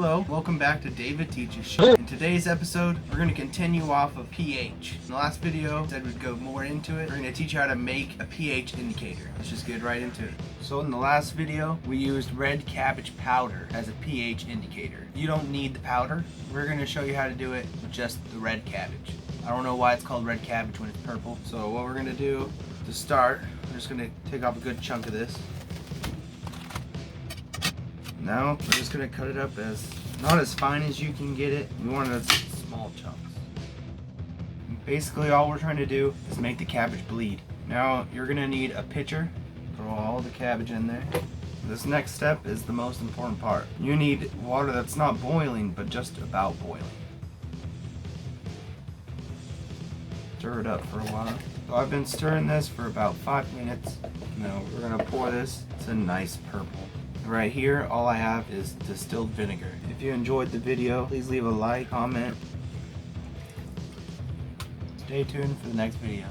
Hello, welcome back to David Teaches Show. In today's episode, we're going to continue off of pH. In the last video, I said we'd go more into it. We're going to teach you how to make a pH indicator. Let's just get right into it. So in the last video, we used red cabbage powder as a pH indicator. You don't need the powder. We're going to show you how to do it with just the red cabbage. I don't know why it's called red cabbage when it's purple. So what we're going to do to start, we're just going to take off a good chunk of this. Now we're just going to cut it up as, not as fine as you can get it. We want it as small chunks. Basically all we're trying to do is make the cabbage bleed. Now you're going to need a pitcher. Throw all the cabbage in there. This next step is the most important part. You need water that's not boiling, but just about boiling. Stir it up for a while. So I've been stirring this for about 5 minutes. Now we're going to pour this. It's a nice purple. Right here, all I have is distilled vinegar. If you enjoyed the video, please leave a like, comment. Stay tuned for the next video.